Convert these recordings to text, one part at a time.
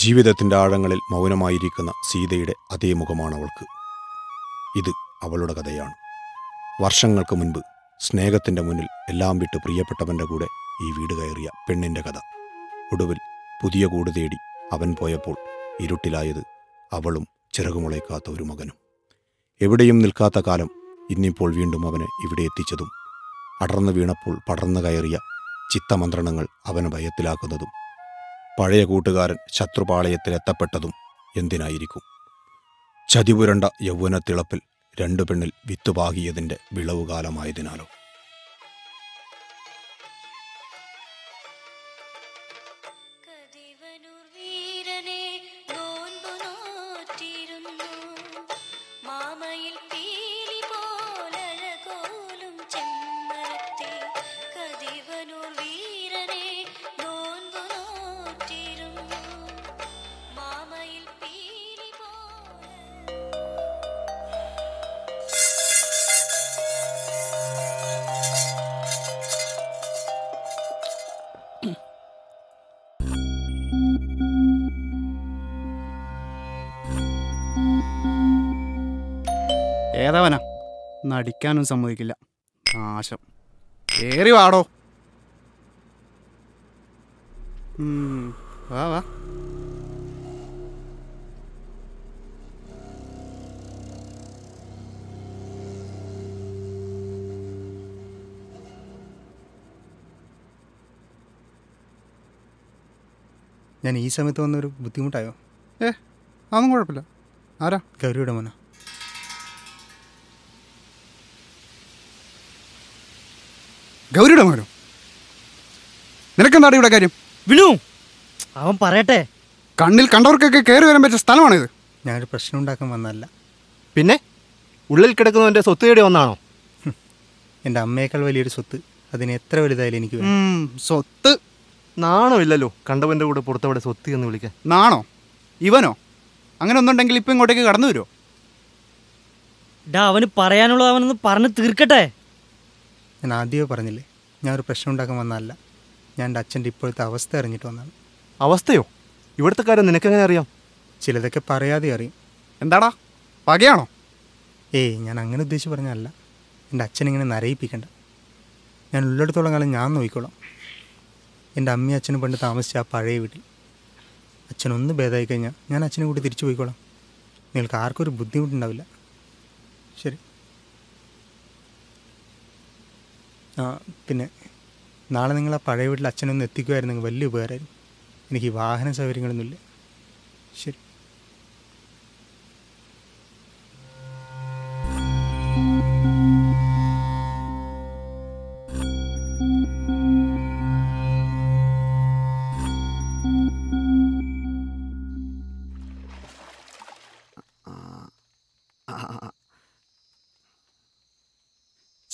ജീവിതത്തിൻ്റെ ആഴങ്ങളിൽ മൗനമായിരിക്കുന്ന സീതയുടെ അതേ മുഖമാണ് അവൾക്ക്. ഇത് അവളുടെ കഥയാണ്. വർഷങ്ങൾക്ക് മുൻപ് സ്നേഹത്തിൻ്റെ മുന്നിൽ എല്ലാം വിട്ട് പ്രിയപ്പെട്ടവൻ്റെ കൂടെ ഈ വീട് കയറിയ പെണ്ണിൻ്റെ കഥ. ഒടുവിൽ പുതിയ കൂട് തേടി അവൻ പോയപ്പോൾ ഇരുട്ടിലായത് അവളും ചിറകുമുളയ്ക്കാത്ത ഒരു മകനും. എവിടെയും നിൽക്കാത്ത കാലം ഇന്നിപ്പോൾ വീണ്ടും അവനെ ഇവിടെ എത്തിച്ചതും അടർന്നു വീണപ്പോൾ പടർന്നു കയറിയ ചിത്തമന്ത്രണങ്ങൾ അവനെ ഭയത്തിലാക്കുന്നതും പഴയ കൂട്ടുകാരൻ ശത്രുപാളയത്തിലെത്തപ്പെട്ടതും എന്തിനായിരിക്കും? ചതിപുരണ്ട യൗവനത്തിളപ്പിൽ രണ്ടു പെണ്ണിൽ വിത്തുപാകിയതിൻ്റെ വിളവുകാലമായതിനാലോ? ഏതവനാ നടിക്കാനും സമ്മതിക്കില്ല. നാശം. ഏറി വാടോ. വാ വാ. ഞാൻ ഈ സമയത്ത് വന്നൊരു ബുദ്ധിമുട്ടായോ? അതൊന്നും കുഴപ്പമില്ല. ആരാ? ഗൗരിയുടെ മോനാ. ഗൗരിയുടെ മോനോ? നിനക്കെന്താണ് ഇവിടെ കാര്യം? വിനു, അവൻ പറയട്ടെ. കണ്ണിൽ കണ്ടവർക്കൊക്കെ കയറി വരാൻ പറ്റിയ സ്ഥലമാണിത്. ഞാനൊരു പ്രശ്നം ഉണ്ടാക്കാൻ വന്നതല്ല. പിന്നെ ഉള്ളിൽ കിടക്കുന്നവൻ്റെ സ്വത്ത് തേടി വന്നാണോ? എൻ്റെ അമ്മയേക്കാൾ വലിയൊരു സ്വത്ത്, അതിന് എത്ര വലുതായാലും എനിക്ക് സ്വത്ത്. നാണോ ഇല്ലല്ലോ കണ്ടവൻ്റെ കൂടെ പുറത്തവിടെ സ്വത്ത് എന്ന് വിളിക്കാൻ? നാണോ? ഇവനോ? അങ്ങനെ ഒന്നുണ്ടെങ്കിൽ ഇപ്പം ഇങ്ങോട്ടേക്ക് കടന്നു വരുമോ? അവന് പറയാനുള്ളത് അവനൊന്ന് പറഞ്ഞു തീർക്കട്ടെ. ഞാൻ ആദ്യമേ പറഞ്ഞില്ലേ, ഞാനൊരു പ്രശ്നം ഉണ്ടാക്കാൻ വന്നതല്ല. ഞാൻ എൻ്റെ അച്ഛൻ്റെ ഇപ്പോഴത്തെ അവസ്ഥ അറിഞ്ഞിട്ട് വന്നതാണ്. അവസ്ഥയോ? ഇവിടുത്തെ കാര്യം നിനക്കെങ്ങനെ അറിയാം? ചിലതൊക്കെ പറയാതെ അറിയും. എന്താടാ, പകയാണോ? ഞാൻ അങ്ങനെ ഉദ്ദേശിച്ച് പറഞ്ഞതല്ല. എൻ്റെ അച്ഛനിങ്ങനെ നരയിപ്പിക്കണ്ട. ഞാൻ ഉള്ളിടത്തോളം കാലം ഞാൻ നോക്കിക്കോളാം. എൻ്റെ അമ്മയും അച്ഛനും പണ്ട് താമസിച്ച ആ പഴയ വീട്ടിൽ. അച്ഛനൊന്ന് ഭേദമായി കഴിഞ്ഞാൽ ഞാൻ അച്ഛനെ കൂടി തിരിച്ചു പോയിക്കോളാം. നിങ്ങൾക്ക് ആർക്കും ഒരു ബുദ്ധിമുട്ടുണ്ടാവില്ല. ശരി. പിന്നെ നാളെ നിങ്ങൾ ആ പഴയ വീട്ടിൽ അച്ഛനൊന്ന് എത്തിക്കുമായിരുന്നെങ്കിൽ വലിയ ഉപകാരമായിരുന്നു. എനിക്ക് വാഹന സൗകര്യങ്ങളൊന്നുമില്ല. ശരി.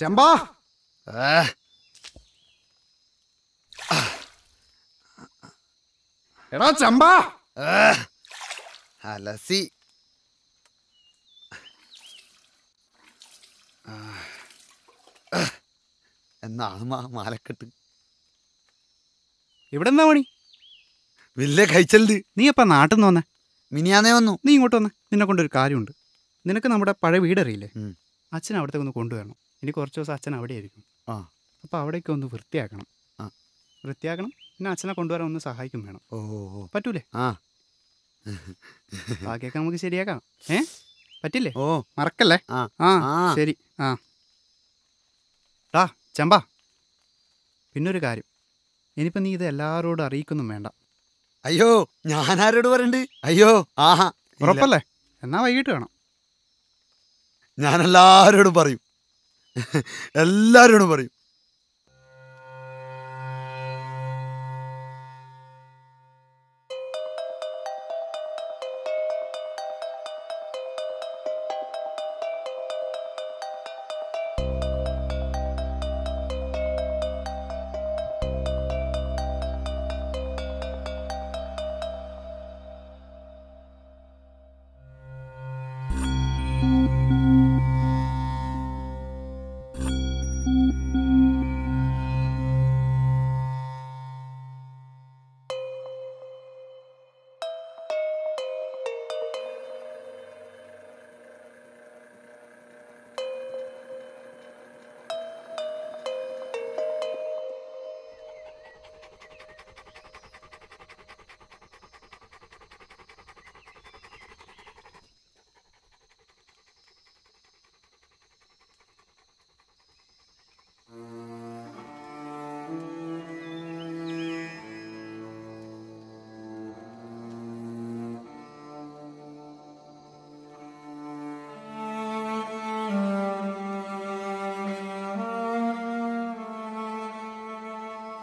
ചെമ്പാ, എടാ ചെമ്പാ. അലസി. എന്നാണ് മാലക്കെട്ട്. ഇവിടെ എന്താ പണി? വലിയ കഴിച്ചലുണ്ട്. നീ എപ്പാ നാട്ടിൽ നിന്ന് വന്നേ? മിനിയാന്നേ വന്നു. നീ ഇങ്ങോട്ട് വന്നേ. നിന്നെ കൊണ്ടൊരു കാര്യമുണ്ട്. നിനക്ക് നമ്മുടെ പഴയ വീടറിയില്ലേ? അച്ഛൻ അവിടത്തേക്ക് ഒന്ന് കൊണ്ടുവരണം. ഇനി കുറച്ച് ദിവസം അച്ഛൻ അവിടെ ആയിരിക്കും. അപ്പോൾ അവിടേക്ക് ഒന്ന് വൃത്തിയാക്കണം. വൃത്തിയാക്കണം. പിന്നെ അച്ഛനെ കൊണ്ടുവരാൻ ഒന്ന് സഹായിക്കും വേണം. പറ്റൂലേ? ബാക്കിയൊക്കെ നമുക്ക് ശരിയാക്കാം. പറ്റില്ലേ? മറക്കല്ലേ? ശരി. ചെമ്പാ, പിന്നൊരു കാര്യം. ഇനിയിപ്പോൾ നീ ഇത് എല്ലാവരോടും അറിയിക്കൊന്നും വേണ്ട. അയ്യോ, ഞാനാരോട് പറയണ്ട്? അയ്യോ, ഉറപ്പല്ലേ? എന്നാ വൈകിട്ട് വേണം. ഞാൻ എല്ലാവരോടും പറയും. എല്ലാവരോടും പറയും.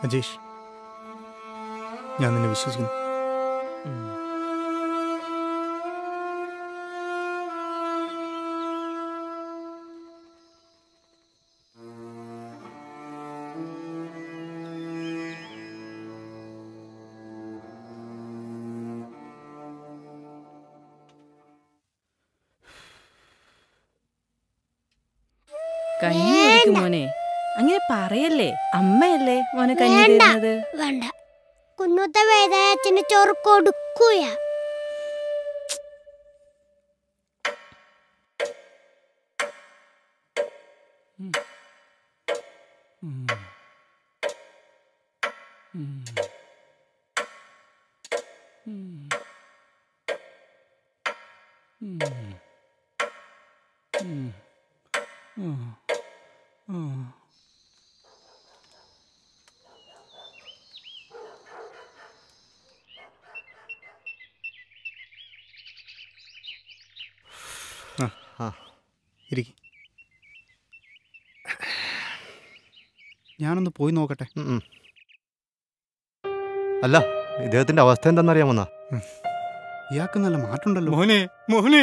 അജേഷ്, ഞാൻ നിന്നെ വിശ്വസിക്കുന്നു. കഞ്ഞി കുടിക്കും മോനെ. അങ്ങനെ പറയല്ലേ, അമ്മയല്ലേ മോനെ കഞ്ഞി തരുന്നത്. വേണ്ട, കുഞ്ഞുത്ത വേദനത്തിന് ചോറ് കൊടുക്കൂല. ഇരിക്കും. ഞാനൊന്ന് പോയി നോക്കട്ടെ. അല്ല, ഇദ്ദേഹത്തിന്റെ അവസ്ഥ എന്താണെന്നറിയാമെന്നാ? ഇയാൾക്ക് നല്ല മാറ്റമുണ്ടല്ലോ. മോനെ മോനെ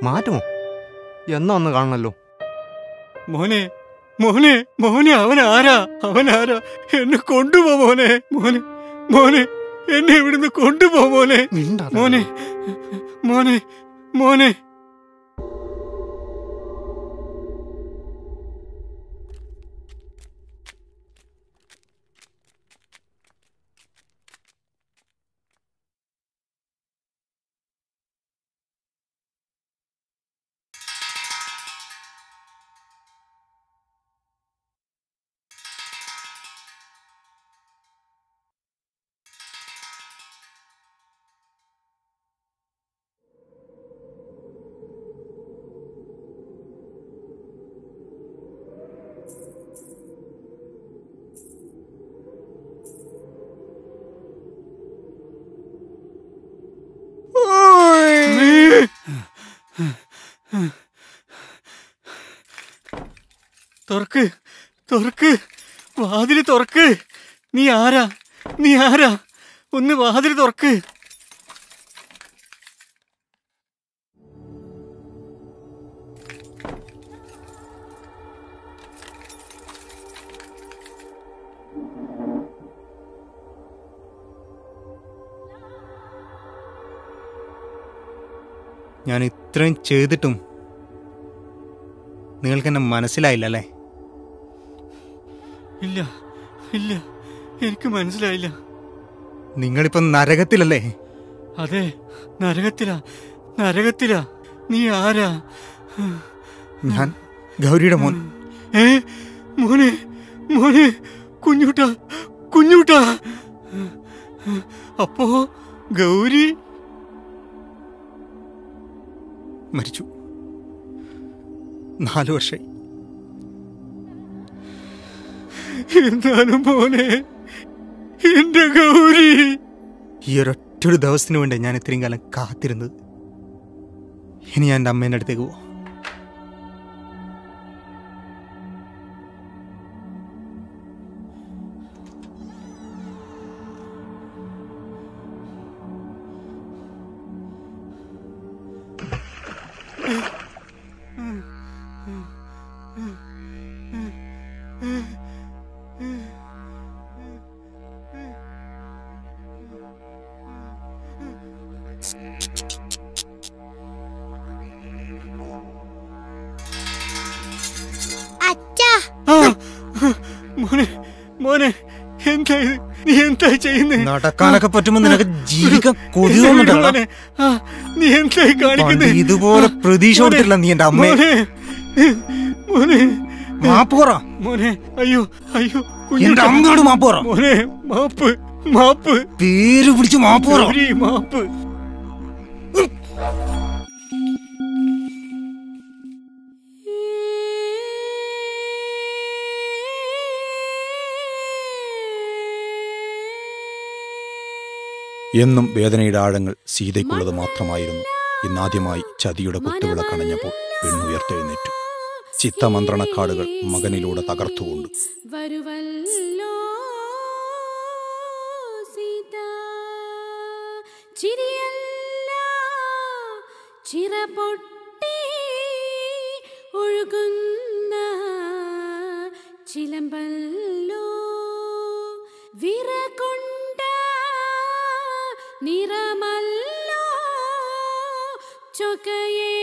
മാറ്റുമോ? എന്നാ ഒന്ന് കാണണല്ലോ. മോനെ മോനെ മോനെ അവനാരാ? എന്നെ കൊണ്ടുപോ മോനെ. മോനെ മോനെ എന്നെ ഇവിടുന്ന് കൊണ്ടുപോ മോനെ. മോനെ മോനെ മോനെ തുറക്ക് തുറക്ക്, വാതില് തുറക്ക്. നീ ആരാ? ഒന്ന് വാതില് തുറക്ക്. ഞാൻ ഇത്രയും ചെയ്തിട്ടും നിങ്ങൾക്കെന്നെ മനസ്സിലായില്ല അല്ലേ? ഇല്ല ഇല്ല, എനിക്ക് മനസ്സിലായില്ല. നിങ്ങളിപ്പം നരകത്തിലല്ലേ? അതെ, നരകത്തിലാ. നീ ആരാ? ഞാൻ ഗൗരിയുടെ മോൻ. മോനെ മോനെ കുഞ്ഞൂട്ടാ. അപ്പോ ഗൗരി മരിച്ചു. 4 വർഷമായി. എന്നാലും മോനെ, എന്റെ ഗൗരി. ഈ ഒരൊറ്റൊരു ദിവസത്തിന് വേണ്ടി ഞാൻ ഇത്രയും കാലം കാത്തിരുന്നത്. ഇനി ഞാൻ എൻ്റെ അമ്മേൻ്റെ അടുത്തേക്ക് പോവാം. മോനെ എന്താ ഇത്? നീ എന്താ ചെയ്യുന്നേ? നടക്കാനൊക്കെ പറ്റുമ്പോ നിനക്ക് ജീവിക്കാൻ കൊതിയൊന്നുണ്ടോ? നീ എന്തായി കാണിക്കുന്നേ? ഇതുപോലെ പ്രതീക്ഷ കൊടുത്തില്ല നീ എന്റെ അമ്മ. മോനെ മാപ്പ് പറ മോനെ. അയ്യോ എന്റെ അമ്മയോട് മാപ്പ് പറ മോനെ. മാപ്പ് പേര് പിടിച്ച് മാപ്പ് പറ. മാപ്പ്. എന്നും വേദനയുടെ ആഴങ്ങൾ സീതയ്ക്കുള്ളത് മാത്രമായിരുന്നു. ഇന്നാദ്യമായി ചതിയുടെ കുത്തുവിളക്കണഞ്ഞപ്പോൾ പെണ്ണുയർത്തെഴുന്നേറ്റു. ചിത്തമന്ത്രണക്കാടുകൾ മകനിലൂടെ തകർത്തുകൊണ്ട്. വരുവല്ലോ ചിരിയല്ല ചിറപൊട്ടി ഒഴുകുന്ന ചിലമ്പല്ലോ വിറകൊണ്ട നിറമല്ലോ ചൊകയേ